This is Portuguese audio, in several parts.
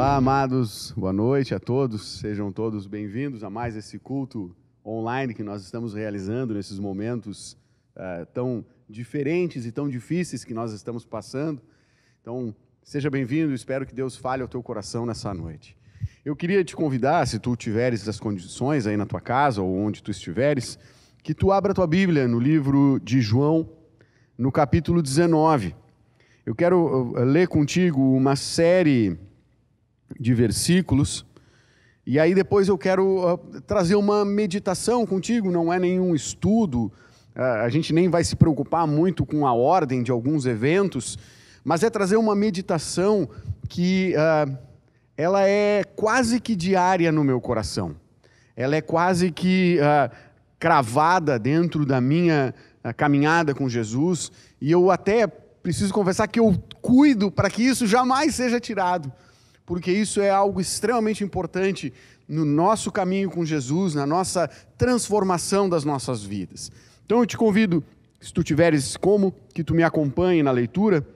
Olá, amados, boa noite a todos, sejam todos bem-vindos a mais esse culto online que nós estamos realizando nesses momentos tão diferentes e tão difíceis que nós estamos passando. Então, seja bem-vindo, espero que Deus fale ao teu coração nessa noite. Eu queria te convidar, se tu tiveres as condições aí na tua casa ou onde tu estiveres, que tu abra a tua Bíblia no livro de João, no capítulo 19. Eu quero ler contigo uma série de versículos, e aí depois eu quero trazer uma meditação contigo, não é nenhum estudo, a gente nem vai se preocupar muito com a ordem de alguns eventos, mas é trazer uma meditação que ela é quase que diária no meu coração, ela é quase que cravada dentro da minha caminhada com Jesus, e eu até preciso confessar que eu cuido para que isso jamais seja tirado, porque isso é algo extremamente importante no nosso caminho com Jesus, na nossa transformação das nossas vidas. Então eu te convido, se tu tiveres como, que tu me acompanhe na leitura,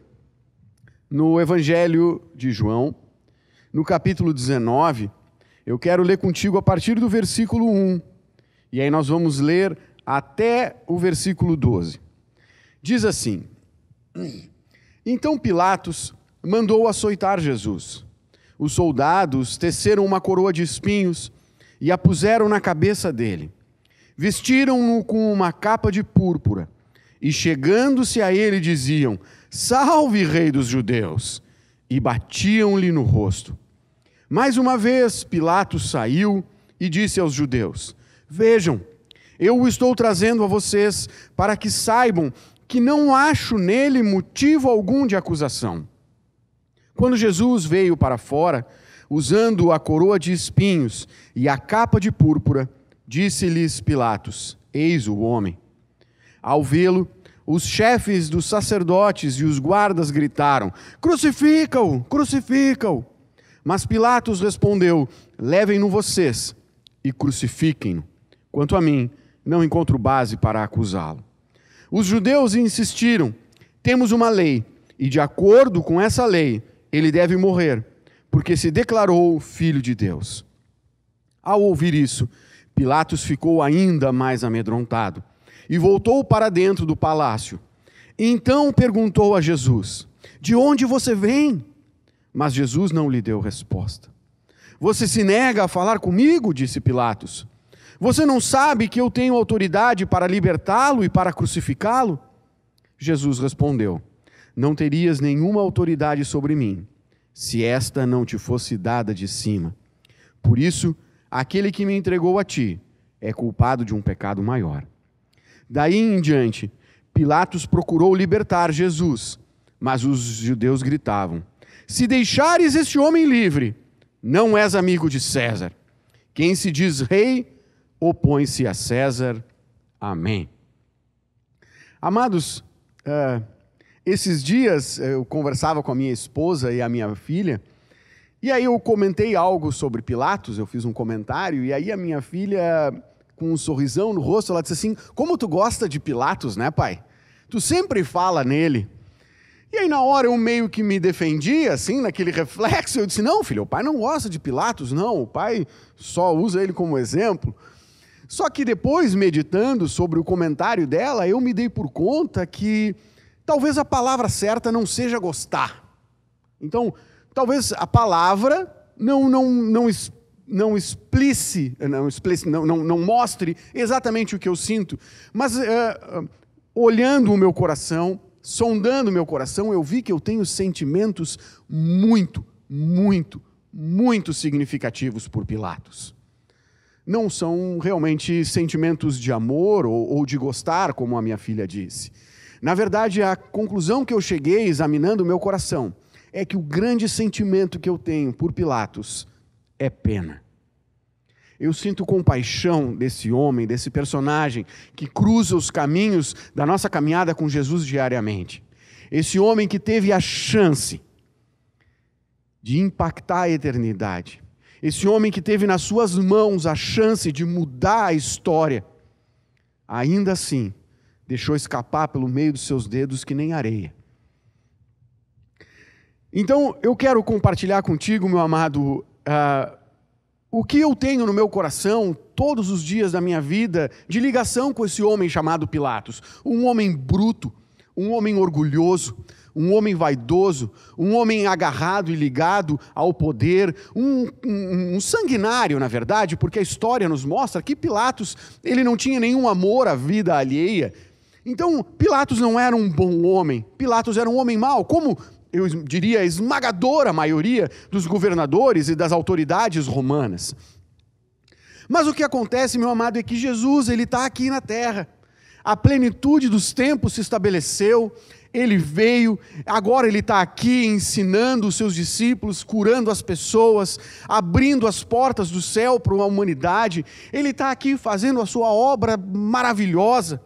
no Evangelho de João, no capítulo 19, eu quero ler contigo a partir do versículo 1, e aí nós vamos ler até o versículo 12. Diz assim: Então Pilatos mandou açoitar Jesus. Os soldados teceram uma coroa de espinhos e a puseram na cabeça dele. Vestiram-no com uma capa de púrpura e, chegando-se a ele, diziam: Salve, Rei dos Judeus! E batiam-lhe no rosto. Mais uma vez, Pilatos saiu e disse aos judeus: Vejam, eu o estou trazendo a vocês para que saibam que não acho nele motivo algum de acusação. Quando Jesus veio para fora, usando a coroa de espinhos e a capa de púrpura, disse-lhes Pilatos: Eis o homem. Ao vê-lo, os chefes dos sacerdotes e os guardas gritaram: Crucifica-o! Crucifica-o! Mas Pilatos respondeu: Levem-no vocês e crucifiquem-no. Quanto a mim, não encontro base para acusá-lo. Os judeus insistiram: Temos uma lei, e de acordo com essa lei, ele deve morrer, porque se declarou filho de Deus. Ao ouvir isso, Pilatos ficou ainda mais amedrontado e voltou para dentro do palácio. Então perguntou a Jesus: De onde você vem? Mas Jesus não lhe deu resposta. Você se nega a falar comigo? Disse Pilatos. Você não sabe que eu tenho autoridade para libertá-lo e para crucificá-lo? Jesus respondeu: Não terias nenhuma autoridade sobre mim, se esta não te fosse dada de cima. Por isso, aquele que me entregou a ti é culpado de um pecado maior. Daí em diante, Pilatos procurou libertar Jesus, mas os judeus gritavam: Se deixares este homem livre, não és amigo de César. Quem se diz rei, opõe-se a César. Amém. Amados, esses dias eu conversava com a minha esposa e a minha filha, e aí eu comentei algo sobre Pilatos, eu fiz um comentário, e aí a minha filha, com um sorrisão no rosto, ela disse assim: Como tu gosta de Pilatos, né, pai? Tu sempre fala nele. E aí na hora eu meio que me defendi, assim, naquele reflexo, eu disse: Não, filho, o pai não gosta de Pilatos, não, o pai só usa ele como exemplo. Só que depois, meditando sobre o comentário dela, eu me dei por conta que talvez a palavra certa não seja gostar. Então, talvez a palavra não mostre exatamente o que eu sinto, mas olhando o meu coração, sondando o meu coração, eu vi que eu tenho sentimentos muito, muito, muito significativos por Pilatos. Não são realmente sentimentos de amor ou de gostar, como a minha filha disse. Na verdade, a conclusão que eu cheguei examinando o meu coração é que o grande sentimento que eu tenho por Pilatos é pena. Eu sinto compaixão desse homem, desse personagem que cruza os caminhos da nossa caminhada com Jesus diariamente. Esse homem que teve a chance de impactar a eternidade. Esse homem que teve nas suas mãos a chance de mudar a história. Ainda assim, deixou escapar pelo meio dos seus dedos que nem areia. Então, eu quero compartilhar contigo, meu amado, o que eu tenho no meu coração todos os dias da minha vida de ligação com esse homem chamado Pilatos. Um homem bruto, um homem orgulhoso, um homem vaidoso, um homem agarrado e ligado ao poder, um sanguinário, na verdade, porque a história nos mostra que Pilatos ele não tinha nenhum amor à vida alheia. Então, Pilatos não era um bom homem, Pilatos era um homem mau, como eu diria a esmagadora maioria dos governadores e das autoridades romanas. Mas o que acontece, meu amado, é que Jesus ele está aqui na terra. A plenitude dos tempos se estabeleceu, ele veio, agora ele está aqui ensinando os seus discípulos, curando as pessoas, abrindo as portas do céu para a humanidade. Ele está aqui fazendo a sua obra maravilhosa.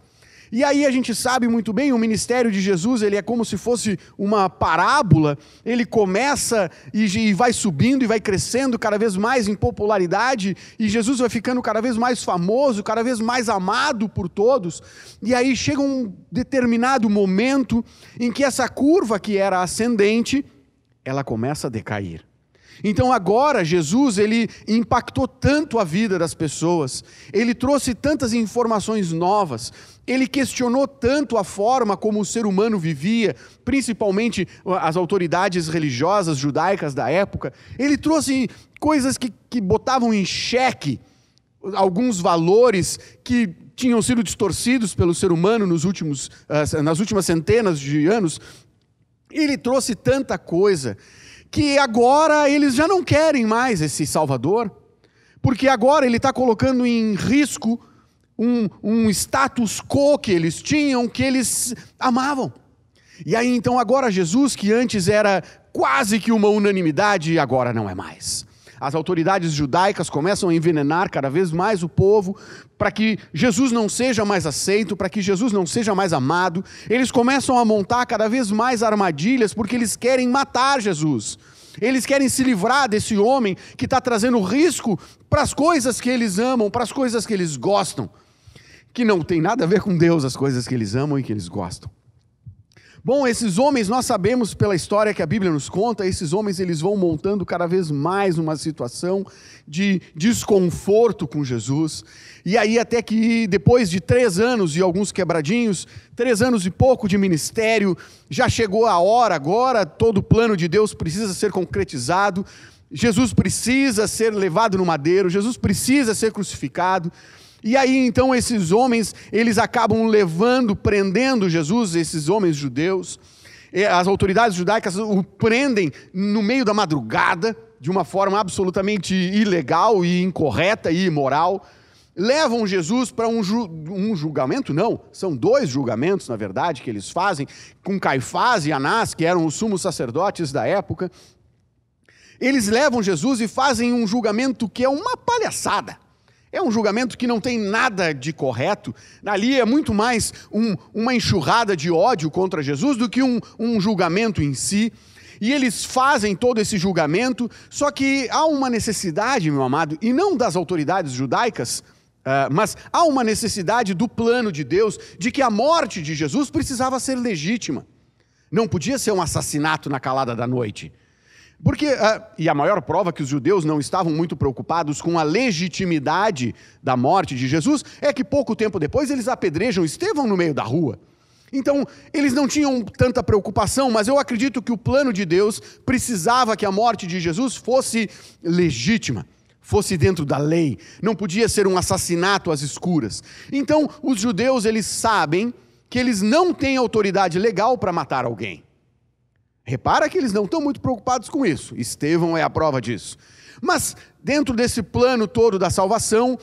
E aí a gente sabe muito bem, o ministério de Jesus, ele é como se fosse uma parábola, ele começa e vai subindo e vai crescendo cada vez mais em popularidade, e Jesus vai ficando cada vez mais famoso, cada vez mais amado por todos, e aí chega um determinado momento em que essa curva que era ascendente, ela começa a decair. Então agora Jesus ele impactou tanto a vida das pessoas, ele trouxe tantas informações novas, ele questionou tanto a forma como o ser humano vivia, principalmente as autoridades religiosas judaicas da época, ele trouxe coisas que botavam em xeque alguns valores que tinham sido distorcidos pelo ser humano nas últimas centenas de anos. Ele trouxe tanta coisa que agora eles já não querem mais esse Salvador, porque agora ele está colocando em risco um status quo que eles tinham, que eles amavam. E aí então agora Jesus, que antes era quase que uma unanimidade, agora não é mais. As autoridades judaicas começam a envenenar cada vez mais o povo, para que Jesus não seja mais aceito, para que Jesus não seja mais amado. Eles começam a montar cada vez mais armadilhas, porque eles querem matar Jesus. Eles querem se livrar desse homem que está trazendo risco para as coisas que eles amam, para as coisas que eles gostam, que não tem nada a ver com Deus, as coisas que eles amam e que eles gostam. Bom, esses homens, nós sabemos pela história que a Bíblia nos conta, esses homens eles vão montando cada vez mais uma situação de desconforto com Jesus. E aí até que depois de 3 anos e alguns quebradinhos, 3 anos e pouco de ministério, já chegou a hora agora, todo o plano de Deus precisa ser concretizado, Jesus precisa ser levado no madeiro, Jesus precisa ser crucificado. E aí então esses homens, eles acabam prendendo Jesus, esses homens judeus. As autoridades judaicas o prendem no meio da madrugada, de uma forma absolutamente ilegal e incorreta e imoral. Levam Jesus para um julgamento, não, são 2 julgamentos na verdade que eles fazem, com Caifás e Anás, que eram os sumos sacerdotes da época. Eles levam Jesus e fazem um julgamento que é uma palhaçada. É um julgamento que não tem nada de correto. Ali é muito mais uma enxurrada de ódio contra Jesus do que um julgamento em si. E eles fazem todo esse julgamento, só que há uma necessidade, meu amado, e não das autoridades judaicas, mas há uma necessidade do plano de Deus, de que a morte de Jesus precisava ser legítima. Não podia ser um assassinato na calada da noite. Porque, e a maior prova que os judeus não estavam muito preocupados com a legitimidade da morte de Jesus, é que pouco tempo depois eles apedrejam Estevão no meio da rua. Então, eles não tinham tanta preocupação, mas eu acredito que o plano de Deus precisava que a morte de Jesus fosse legítima, fosse dentro da lei, não podia ser um assassinato às escuras. Então, os judeus, eles sabem que eles não têm autoridade legal para matar alguém. Repara que eles não estão muito preocupados com isso. Estevão é a prova disso. Mas, dentro desse plano todo da salvação,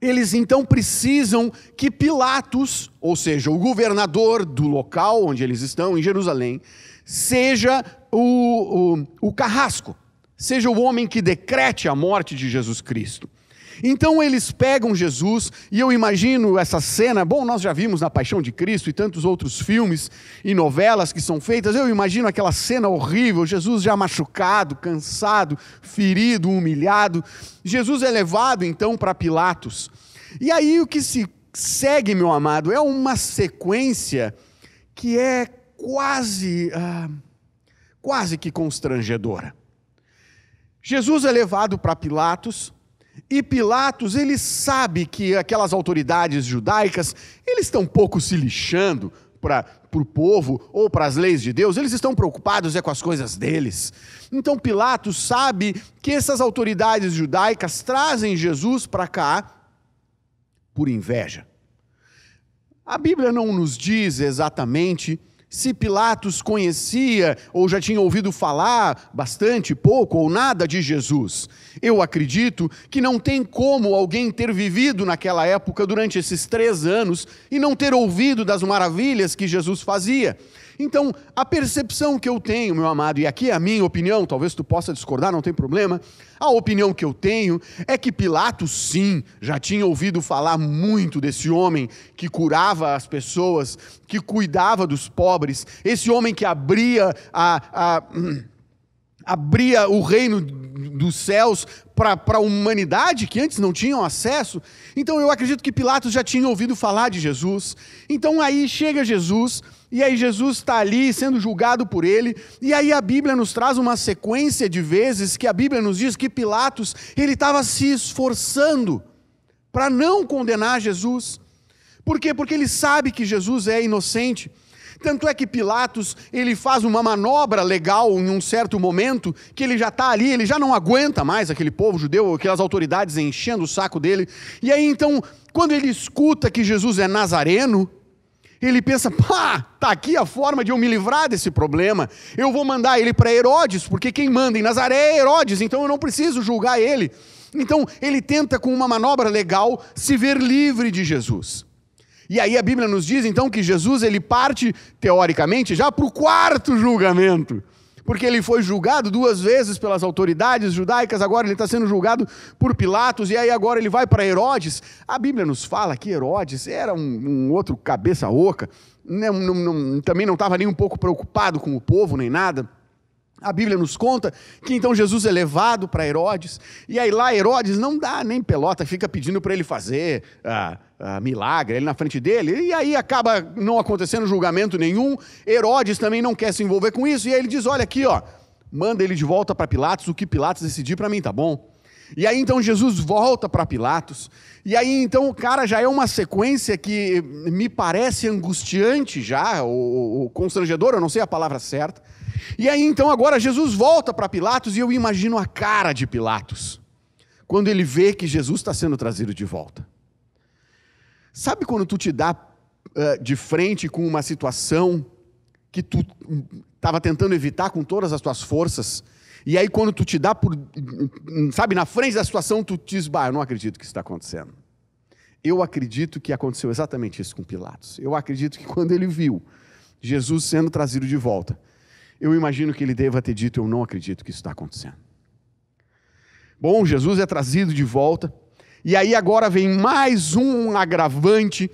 eles então precisam que Pilatos, ou seja, o governador do local onde eles estão, em Jerusalém, seja o carrasco, seja o homem que decrete a morte de Jesus Cristo. Então eles pegam Jesus, e eu imagino essa cena, bom, nós já vimos na Paixão de Cristo e tantos outros filmes e novelas que são feitas, eu imagino aquela cena horrível, Jesus já machucado, cansado, ferido, humilhado. Jesus é levado então para Pilatos. E aí o que se segue, meu amado, é uma sequência que é quase quase que constrangedora. Jesus é levado para Pilatos, e Pilatos, ele sabe que aquelas autoridades judaicas, eles estão um pouco se lixando para o povo ou para as leis de Deus, eles estão preocupados com as coisas deles. Então Pilatos sabe que essas autoridades judaicas trazem Jesus para cá por inveja. A Bíblia não nos diz exatamente se Pilatos conhecia ou já tinha ouvido falar bastante, pouco ou nada de Jesus. Eu acredito que não tem como alguém ter vivido naquela época durante esses 3 anos e não ter ouvido das maravilhas que Jesus fazia. Então, a percepção que eu tenho, meu amado, e aqui é a minha opinião, talvez tu possa discordar, não tem problema, a opinião que eu tenho é que Pilatos, sim, já tinha ouvido falar muito desse homem que curava as pessoas, que cuidava dos pobres, esse homem que abria o reino dos céus para a humanidade, que antes não tinham acesso. Então eu acredito que Pilatos já tinha ouvido falar de Jesus. Então aí chega Jesus, e aí Jesus está ali sendo julgado por ele, e aí a Bíblia nos traz uma sequência de vezes que a Bíblia nos diz que Pilatos, ele estava se esforçando para não condenar Jesus. Por quê? Porque ele sabe que Jesus é inocente. Tanto é que Pilatos, ele faz uma manobra legal em um certo momento, que ele já está ali, ele já não aguenta mais aquele povo judeu, aquelas autoridades enchendo o saco dele. E aí então, quando ele escuta que Jesus é nazareno, ele pensa, está aqui a forma de eu me livrar desse problema. Eu vou mandar ele para Herodes, porque quem manda em Nazaré é Herodes, então eu não preciso julgar ele. Então ele tenta, com uma manobra legal, se ver livre de Jesus. E aí a Bíblia nos diz então que Jesus, ele parte, teoricamente, já para o 4º julgamento. Porque ele foi julgado 2 vezes pelas autoridades judaicas, agora ele está sendo julgado por Pilatos, e aí agora ele vai para Herodes. A Bíblia nos fala que Herodes era um outro cabeça oca, também não estava nem um pouco preocupado com o povo, nem nada. A Bíblia nos conta que então Jesus é levado para Herodes, e aí lá Herodes não dá nem pelota, fica pedindo para ele fazer milagre, ele na frente dele, e aí acaba não acontecendo julgamento nenhum. Herodes também não quer se envolver com isso, e aí ele diz, olha aqui, manda ele de volta para Pilatos, o que Pilatos decidir para mim tá bom. E aí então Jesus volta para Pilatos, e aí então, cara, já é uma sequência que me parece angustiante já, ou constrangedora, eu não sei a palavra certa. E aí então agora Jesus volta para Pilatos, e eu imagino a cara de Pilatos, quando ele vê que Jesus está sendo trazido de volta. Sabe quando tu te dá de frente com uma situação que tu estava tentando evitar com todas as tuas forças, e aí quando tu te dá na frente da situação, tu diz, eu não acredito que isso está acontecendo. Eu acredito que aconteceu exatamente isso com Pilatos. Eu acredito que quando ele viu Jesus sendo trazido de volta, eu imagino que ele deva ter dito, eu não acredito que isso está acontecendo. Bom, Jesus é trazido de volta, e aí agora vem mais um agravante.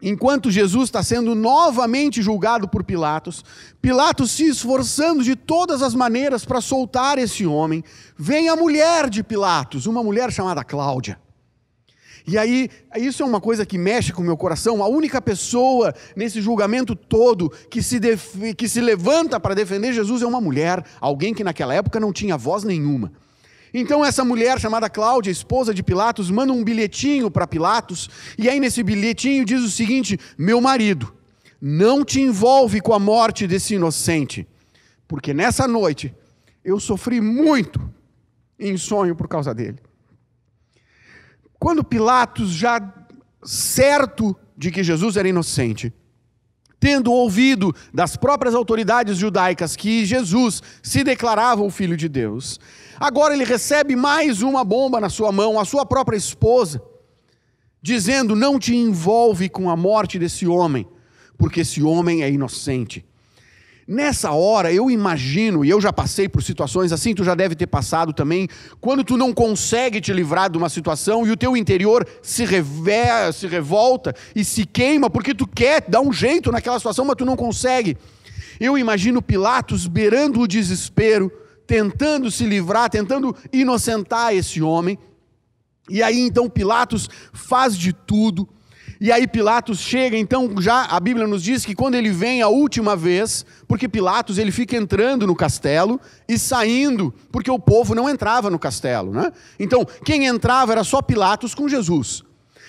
Enquanto Jesus está sendo novamente julgado por Pilatos, Pilatos se esforçando de todas as maneiras para soltar esse homem, vem a mulher de Pilatos, uma mulher chamada Cláudia. E aí, isso é uma coisa que mexe com o meu coração. A única pessoa nesse julgamento todo que se levanta para defender Jesus é uma mulher, alguém que naquela época não tinha voz nenhuma. Então essa mulher chamada Cláudia, esposa de Pilatos, manda um bilhetinho para Pilatos, e aí nesse bilhetinho diz o seguinte: meu marido, não te envolve com a morte desse inocente, porque nessa noite eu sofri muito em sonho por causa dele. Quando Pilatos, já certo de que Jesus era inocente, tendo ouvido das próprias autoridades judaicas que Jesus se declarava o Filho de Deus, agora ele recebe mais uma bomba na sua mão, a sua própria esposa, dizendo: não te envolve com a morte desse homem, porque esse homem é inocente. Nessa hora, eu imagino, e eu já passei por situações assim, tu já deve ter passado também, quando tu não consegue te livrar de uma situação e o teu interior se revolta e se queima, porque tu quer dar um jeito naquela situação, mas tu não consegue. Eu imagino Pilatos beirando o desespero, tentando se livrar, tentando inocentar esse homem, e aí então Pilatos faz de tudo. E aí Pilatos chega, então já a Bíblia nos diz que quando ele vem a última vez, porque Pilatos ele fica entrando no castelo e saindo, porque o povo não entrava no castelo, né? Então quem entrava era só Pilatos com Jesus.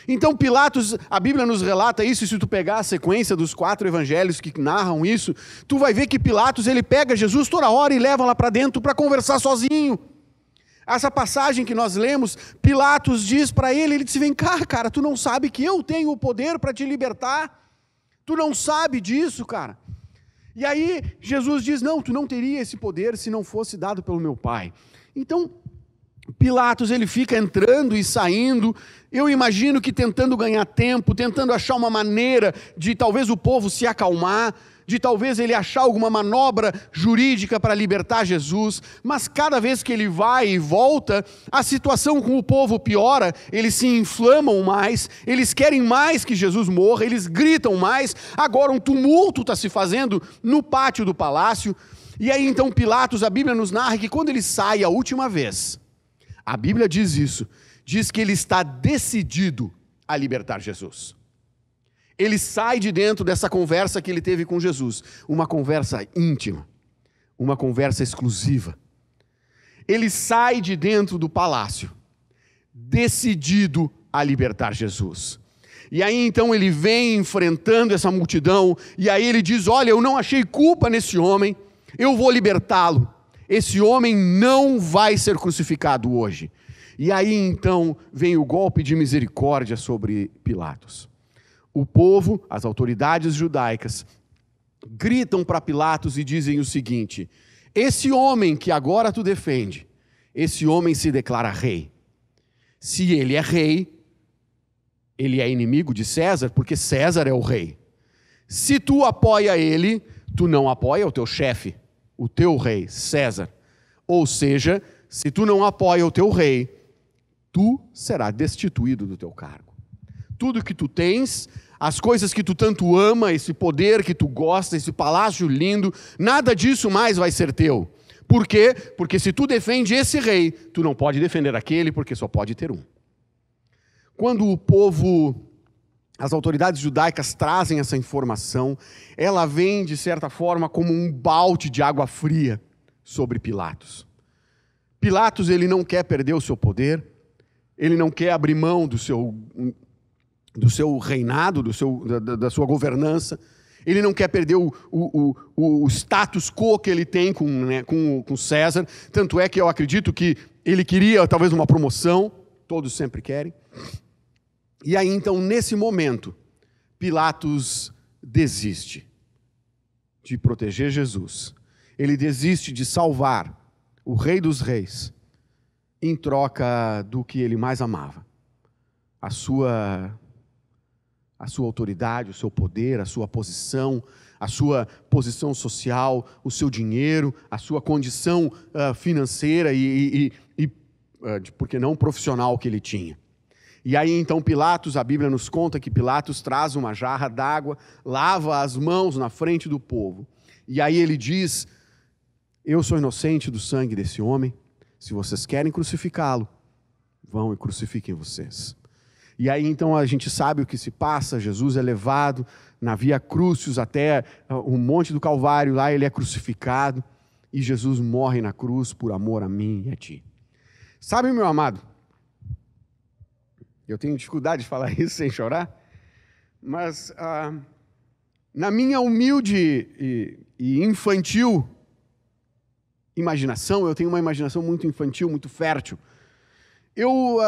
Então Pilatos, a Bíblia nos relata isso, e se tu pegar a sequência dos 4 evangelhos que narram isso, tu vai ver que Pilatos ele pega Jesus toda hora e leva lá para dentro para conversar sozinho. Essa passagem que nós lemos, Pilatos diz para ele, ele diz, vem cá, cara, tu não sabe que eu tenho o poder para te libertar? Tu não sabe disso, cara? E aí Jesus diz, não, tu não teria esse poder se não fosse dado pelo meu Pai. Então, Pilatos ele fica entrando e saindo, eu imagino que tentando ganhar tempo, tentando achar uma maneira de talvez o povo se acalmar, de talvez ele achar alguma manobra jurídica para libertar Jesus, mas cada vez que ele vai e volta, a situação com o povo piora, eles se inflamam mais, eles querem mais que Jesus morra, eles gritam mais, agora um tumulto está se fazendo no pátio do palácio, e aí então Pilatos, a Bíblia nos narra que quando ele sai a última vez, a Bíblia diz isso, diz que ele está decidido a libertar Jesus. Ele sai de dentro dessa conversa que ele teve com Jesus, uma conversa íntima, uma conversa exclusiva. Ele sai de dentro do palácio, decidido a libertar Jesus. E aí então ele vem enfrentando essa multidão, e aí ele diz, olha, eu não achei culpa nesse homem, eu vou libertá-lo. Esse homem não vai ser crucificado hoje. E aí então vem o golpe de misericórdia sobre Pilatos. O povo, as autoridades judaicas, gritam para Pilatos e dizem o seguinte, esse homem que agora tu defende, esse homem se declara rei. Se ele é rei, ele é inimigo de César, porque César é o rei. Se tu apoia ele, tu não apoia o teu chefe, o teu rei, César. Ou seja, se tu não apoia o teu rei, tu será destituído do teu cargo. Tudo que tu tens, as coisas que tu tanto ama, esse poder que tu gosta, esse palácio lindo, nada disso mais vai ser teu. Por quê? Porque se tu defende esse rei, tu não pode defender aquele, porque só pode ter um. Quando o povo, as autoridades judaicas trazem essa informação, ela vem, de certa forma, como um balde de água fria sobre Pilatos. Pilatos, ele não quer perder o seu poder, ele não quer abrir mão do seu reinado, da sua governança, ele não quer perder o status quo que ele tem com César, tanto é que eu acredito que ele queria talvez uma promoção, todos sempre querem. E aí então, nesse momento, Pilatos desiste de proteger Jesus, ele desiste de salvar o Rei dos Reis, em troca do que ele mais amava, a sua autoridade, o seu poder, a sua posição social, o seu dinheiro, a sua condição financeira e por que não, profissional que ele tinha. E aí então Pilatos, a Bíblia nos conta que Pilatos traz uma jarra d'água, lava as mãos na frente do povo. E aí ele diz, eu sou inocente do sangue desse homem, se vocês querem crucificá-lo, vão e crucifiquem vocês. E aí então a gente sabe o que se passa, Jesus é levado na Via Crucis até o Monte do Calvário, lá ele é crucificado, e Jesus morre na cruz por amor a mim e a ti. Sabe, meu amado, eu tenho dificuldade de falar isso sem chorar, mas na minha humilde e infantil imaginação, eu tenho uma imaginação muito infantil, muito fértil, eu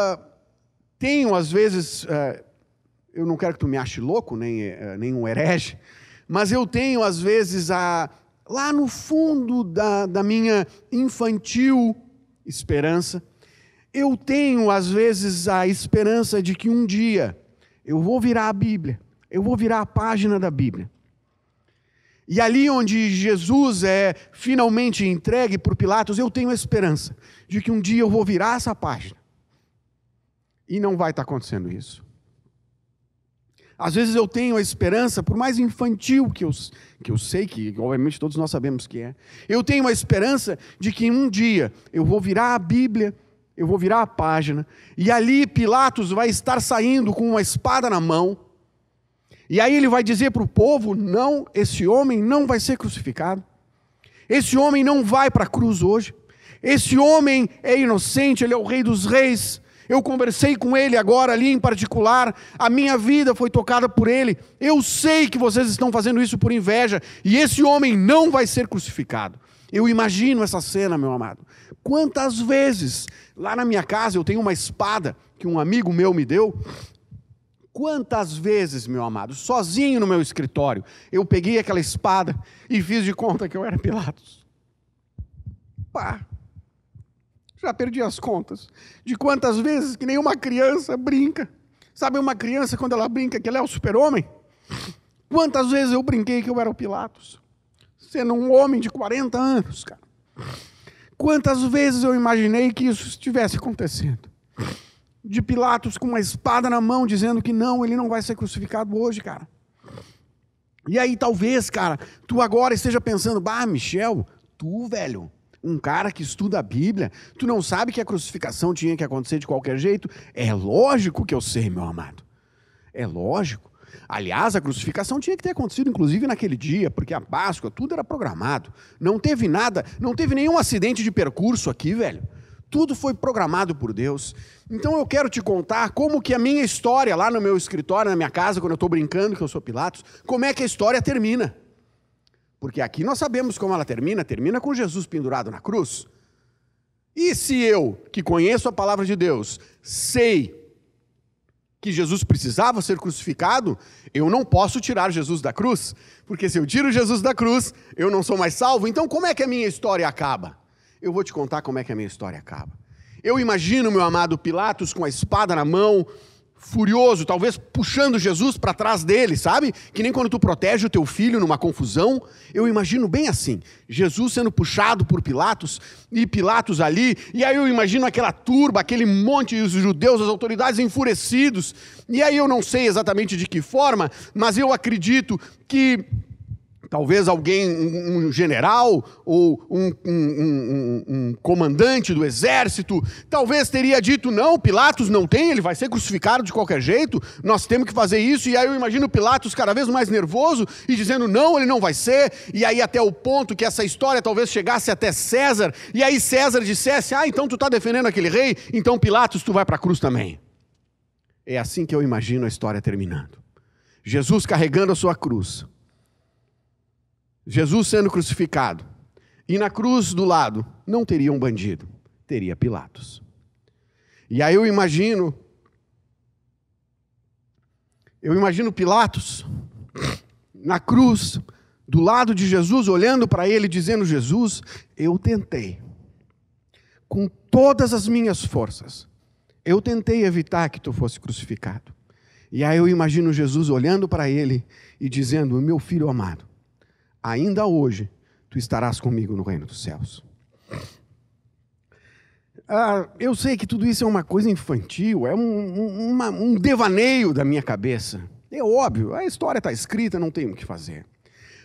tenho às vezes, eu não quero que tu me ache louco, nem um herege, mas eu tenho às vezes, lá no fundo da minha infantil esperança, eu tenho às vezes a esperança de que um dia eu vou virar a Bíblia, eu vou virar a página da Bíblia. E ali onde Jesus é finalmente entregue por Pilatos, eu tenho a esperança de que um dia eu vou virar essa página. E não vai estar acontecendo isso. Às vezes eu tenho a esperança, por mais infantil que eu sei que, obviamente todos nós sabemos que é, eu tenho a esperança de que um dia eu vou virar a Bíblia, eu vou virar a página, e ali Pilatos vai estar saindo com uma espada na mão, E aí ele vai dizer para o povo, não, esse homem não vai ser crucificado. Esse homem não vai para a cruz hoje. Esse homem é inocente, ele é o Rei dos Reis. Eu conversei com ele agora ali em particular, a minha vida foi tocada por ele. Eu sei que vocês estão fazendo isso por inveja, e esse homem não vai ser crucificado. Eu imagino essa cena, meu amado. Quantas vezes, lá na minha casa, eu tenho uma espada que um amigo meu me deu. Quantas vezes, meu amado, sozinho no meu escritório, eu peguei aquela espada e fiz de conta que eu era Pilatos. Pá! Já perdi as contas de quantas vezes que nem uma criança brinca. Sabe uma criança quando ela brinca que ela é o super-homem? Quantas vezes eu brinquei que eu era o Pilatos? Sendo um homem de 40 anos, cara. Quantas vezes eu imaginei que isso estivesse acontecendo? De Pilatos com uma espada na mão, dizendo que não, ele não vai ser crucificado hoje, cara. E aí talvez, cara, tu agora esteja pensando, Michel, tu, velho, um cara que estuda a Bíblia, tu não sabe que a crucificação tinha que acontecer de qualquer jeito? É lógico que eu sei, meu amado. É lógico. Aliás, a crucificação tinha que ter acontecido, inclusive, naquele dia, porque a Páscoa, tudo era programado. Não teve nada, não teve nenhum acidente de percurso aqui, velho. Tudo foi programado por Deus. Então eu quero te contar como que a minha história, lá no meu escritório, na minha casa, quando eu estou brincando que eu sou Pilatos, como é que a história termina. Porque aqui nós sabemos como ela termina com Jesus pendurado na cruz. E se eu, que conheço a palavra de Deus, sei que Jesus precisava ser crucificado, eu não posso tirar Jesus da cruz, porque se eu tiro Jesus da cruz, eu não sou mais salvo. Então como é que a minha história acaba? Eu vou te contar como é que a minha história acaba. Eu imagino meu amado Pilatos com a espada na mão, furioso, talvez puxando Jesus para trás dele, sabe? Que nem quando tu protege o teu filho numa confusão. Eu imagino bem assim, Jesus sendo puxado por Pilatos, e Pilatos ali, e aí eu imagino aquela turba, aquele monte de judeus, as autoridades enfurecidos, e aí eu não sei exatamente de que forma, mas eu acredito que talvez alguém, um general ou um comandante do exército, talvez teria dito, não, Pilatos não tem, ele vai ser crucificado de qualquer jeito, nós temos que fazer isso. E aí eu imagino Pilatos cada vez mais nervoso e dizendo, não, ele não vai ser. E aí até o ponto que essa história talvez chegasse até César, e aí César dissesse, então tu está defendendo aquele rei, então Pilatos tu vai para a cruz também. É assim que eu imagino a história terminando. Jesus carregando a sua cruz, Jesus sendo crucificado, e na cruz do lado não teria um bandido, teria Pilatos. E aí eu imagino Pilatos na cruz, do lado de Jesus, olhando para ele, dizendo, Jesus, eu tentei, com todas as minhas forças, eu tentei evitar que tu fosse crucificado. E aí eu imagino Jesus olhando para ele e dizendo, meu filho amado, ainda hoje, tu estarás comigo no reino dos céus. Eu sei que tudo isso é uma coisa infantil, é um devaneio da minha cabeça. É óbvio, a história está escrita, não tem o que fazer.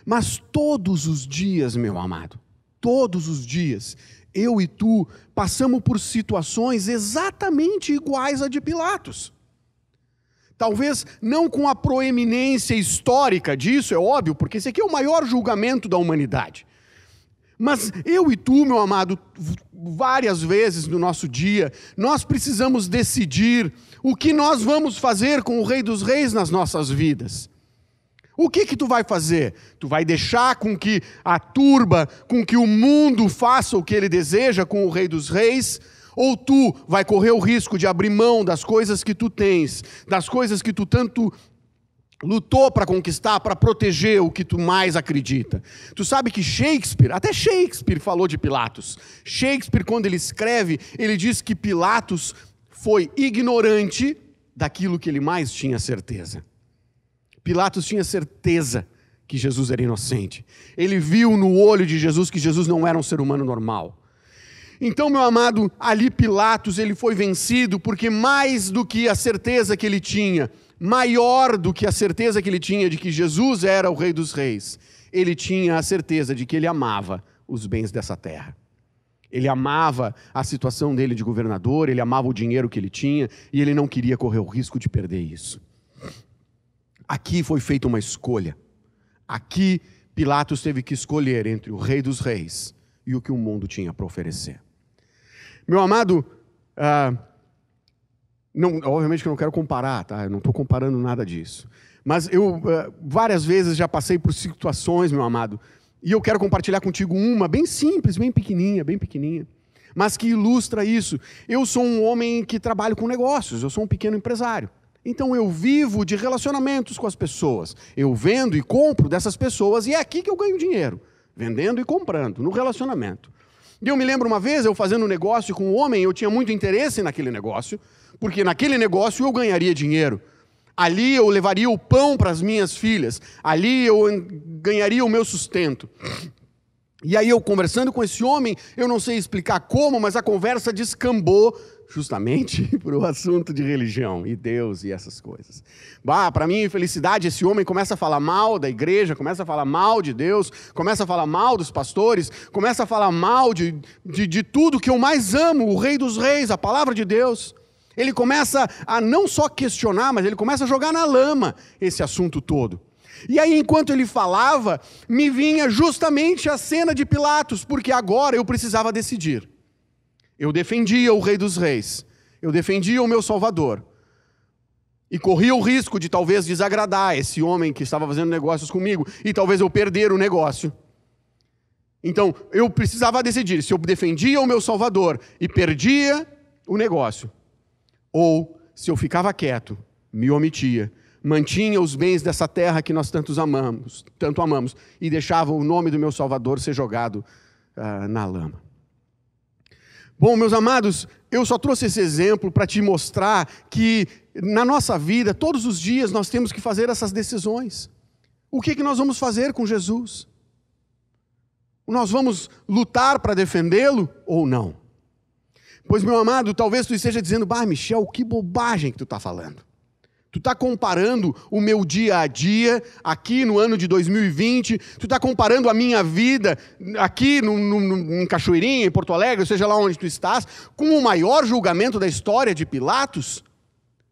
Mas todos os dias, meu amado, todos os dias, eu e tu passamos por situações exatamente iguais a de Pilatos. Talvez não com a proeminência histórica disso, é óbvio, porque esse aqui é o maior julgamento da humanidade. Mas eu e tu, meu amado, várias vezes no nosso dia, nós precisamos decidir o que nós vamos fazer com o Rei dos Reis nas nossas vidas. O que tu vai fazer? Tu vai deixar com que a turba, com que o mundo faça o que ele deseja com o Rei dos Reis? Ou tu vai correr o risco de abrir mão das coisas que tu tens, das coisas que tu tanto lutou para conquistar, para proteger o que tu mais acredita? Tu sabe que até Shakespeare falou de Pilatos. Shakespeare, quando ele escreve, ele diz que Pilatos foi ignorante daquilo que ele mais tinha certeza. Pilatos tinha certeza que Jesus era inocente. Ele viu no olho de Jesus que Jesus não era um ser humano normal. Então, meu amado, ali Pilatos, ele foi vencido, porque mais do que a certeza que ele tinha, maior do que a certeza que ele tinha de que Jesus era o Rei dos Reis, ele tinha a certeza de que ele amava os bens dessa terra. Ele amava a situação dele de governador, ele amava o dinheiro que ele tinha, e ele não queria correr o risco de perder isso. Aqui foi feita uma escolha. Aqui Pilatos teve que escolher entre o Rei dos Reis e o que o mundo tinha para oferecer. Meu amado, obviamente que eu não quero comparar, tá? Eu não estou comparando nada disso. Mas eu várias vezes já passei por situações, meu amado, e eu quero compartilhar contigo uma bem simples, bem pequenininha, mas que ilustra isso. Eu sou um homem que trabalho com negócios, eu sou um pequeno empresário. Então eu vivo de relacionamentos com as pessoas. Eu vendo e compro dessas pessoas e é aqui que eu ganho dinheiro. Vendendo e comprando, no relacionamento. E eu me lembro uma vez, eu fazendo um negócio com um homem, eu tinha muito interesse naquele negócio, porque naquele negócio eu ganharia dinheiro. Ali eu levaria o pão para as minhas filhas. Ali eu ganharia o meu sustento. E aí eu conversando com esse homem, eu não sei explicar como, mas a conversa descambou justamente para o assunto de religião e Deus e essas coisas. Para minha infelicidade, esse homem começa a falar mal da igreja, começa a falar mal de Deus, começa a falar mal dos pastores, começa a falar mal de tudo que eu mais amo, o Rei dos Reis, a palavra de Deus. Ele começa a não só questionar, mas ele começa a jogar na lama esse assunto todo. E aí, enquanto ele falava, me vinha justamente a cena de Pilatos, porque agora eu precisava decidir. Eu defendia o Rei dos Reis, eu defendia o meu Salvador, e corria o risco de talvez desagradar esse homem que estava fazendo negócios comigo, e talvez eu perder o negócio. Então, eu precisava decidir se eu defendia o meu Salvador e perdia o negócio, ou se eu ficava quieto, me omitia, mantinha os bens dessa terra que nós tanto amamos, e deixava o nome do meu Salvador ser jogado na lama. Bom, meus amados, eu só trouxe esse exemplo para te mostrar que na nossa vida, todos os dias, nós temos que fazer essas decisões. O que nós vamos fazer com Jesus? Nós vamos lutar para defendê-lo ou não? Pois, meu amado, talvez tu esteja dizendo, Michel, que bobagem que tu está falando. Tu está comparando o meu dia a dia, aqui no ano de 2020, tu está comparando a minha vida, aqui em Cachoeirinha, em Porto Alegre, ou seja lá onde tu estás, com o maior julgamento da história de Pilatos?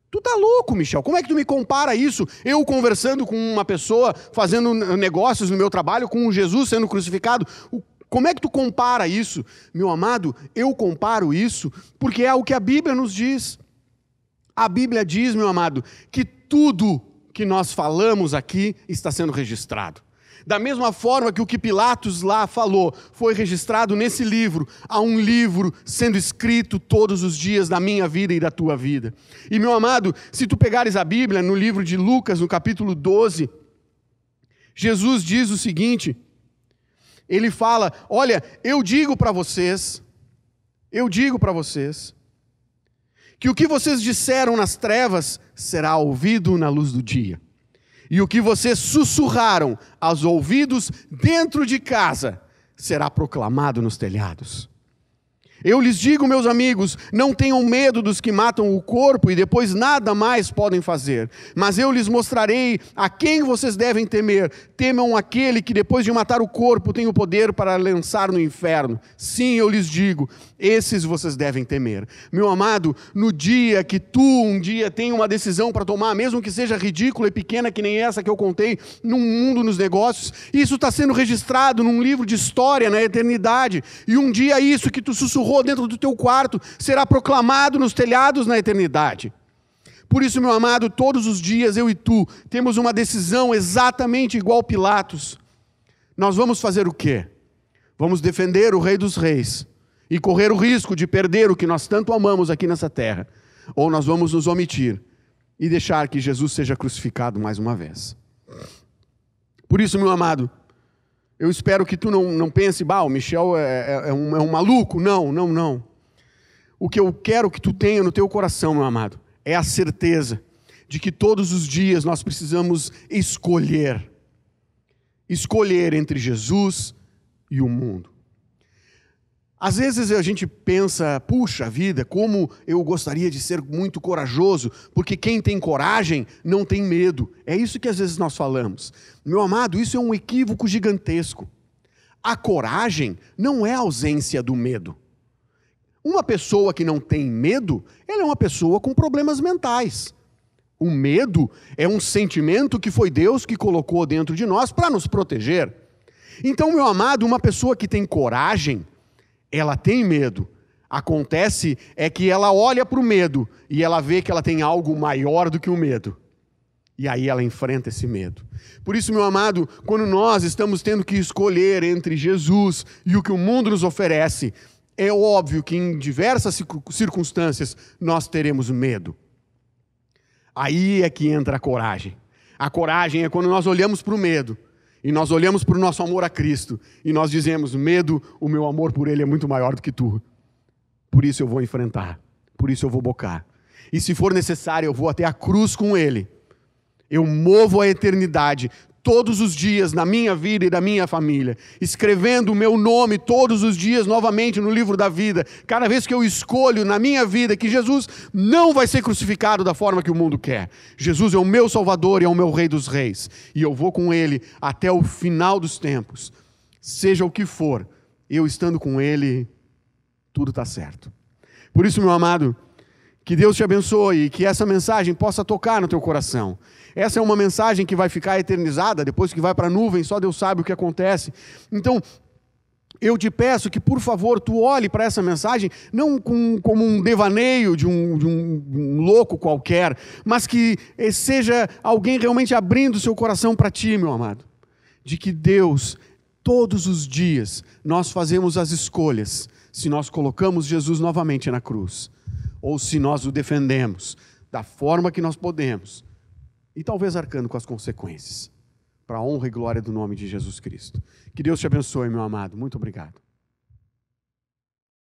Tu está louco, Michel, como é que tu me compara isso? Eu conversando com uma pessoa, fazendo negócios no meu trabalho, com Jesus sendo crucificado, como é que tu compara isso? Meu amado, eu comparo isso porque é o que a Bíblia nos diz. A Bíblia diz, meu amado, que tudo que nós falamos aqui está sendo registrado. Da mesma forma que o que Pilatos lá falou foi registrado nesse livro, há um livro sendo escrito todos os dias da minha vida e da tua vida. E, meu amado, se tu pegares a Bíblia, no livro de Lucas, no capítulo 12, Jesus diz o seguinte, ele fala, olha, eu digo para vocês, que o que vocês disseram nas trevas será ouvido na luz do dia. E o que vocês sussurraram aos ouvidos dentro de casa será proclamado nos telhados. Eu lhes digo, meus amigos, não tenham medo dos que matam o corpo e depois nada mais podem fazer. Mas eu lhes mostrarei a quem vocês devem temer. Temam aquele que depois de matar o corpo tem o poder para lançar no inferno. Sim, eu lhes digo, esses vocês devem temer. Meu amado, no dia que tu um dia tem uma decisão para tomar, mesmo que seja ridícula e pequena que nem essa que eu contei, num mundo nos negócios, isso está sendo registrado num livro de história na eternidade. E um dia isso que tu sussurrou dentro do teu quarto será proclamado nos telhados na eternidade. Por isso, meu amado, todos os dias eu e tu temos uma decisão exatamente igual a Pilatos. Nós vamos fazer o quê? Vamos defender o Rei dos Reis e correr o risco de perder o que nós tanto amamos aqui nessa terra, ou nós vamos nos omitir e deixar que Jesus seja crucificado mais uma vez. Por isso, meu amado, eu espero que tu não pense, o Michel é um maluco. Não. O que eu quero que tu tenha no teu coração, meu amado, é a certeza de que todos os dias nós precisamos escolher entre Jesus e o mundo. Às vezes a gente pensa, puxa vida, como eu gostaria de ser muito corajoso, porque quem tem coragem não tem medo. É isso que às vezes nós falamos. Meu amado, isso é um equívoco gigantesco. A coragem não é a ausência do medo. Uma pessoa que não tem medo, ela é uma pessoa com problemas mentais. O medo é um sentimento que foi Deus que colocou dentro de nós para nos proteger. Então, meu amado, uma pessoa que tem coragem, ela tem medo. Acontece é que ela olha para o medo e ela vê que ela tem algo maior do que o medo. E aí ela enfrenta esse medo. Por isso, meu amado, quando nós estamos tendo que escolher entre Jesus e o que o mundo nos oferece, é óbvio que em diversas circunstâncias nós teremos medo. Aí é que entra a coragem. A coragem é quando nós olhamos para o medo e nós olhamos para o nosso amor a Cristo e nós dizemos: medo, o meu amor por Ele é muito maior do que tu. Por isso eu vou enfrentar, por isso eu vou bocar. E se for necessário, eu vou até a cruz com Ele. Eu movo a eternidade todos os dias na minha vida e da minha família, escrevendo o meu nome todos os dias novamente no livro da vida. Cada vez que eu escolho na minha vida que Jesus não vai ser crucificado da forma que o mundo quer. Jesus é o meu Salvador e é o meu Rei dos Reis. E eu vou com Ele até o final dos tempos. Seja o que for, eu estando com Ele, tudo está certo. Por isso, meu amado, que Deus te abençoe e que essa mensagem possa tocar no teu coração. Essa é uma mensagem que vai ficar eternizada, depois que vai para a nuvem, só Deus sabe o que acontece. Então, eu te peço que, por favor, tu olhe para essa mensagem, não como um devaneio de um louco qualquer, mas que seja alguém realmente abrindo o seu coração para ti, meu amado. De que Deus, todos os dias, nós fazemos as escolhas, se nós colocamos Jesus novamente na cruz, ou se nós o defendemos da forma que nós podemos, e talvez arcando com as consequências, para a honra e glória do nome de Jesus Cristo. Que Deus te abençoe, meu amado. Muito obrigado.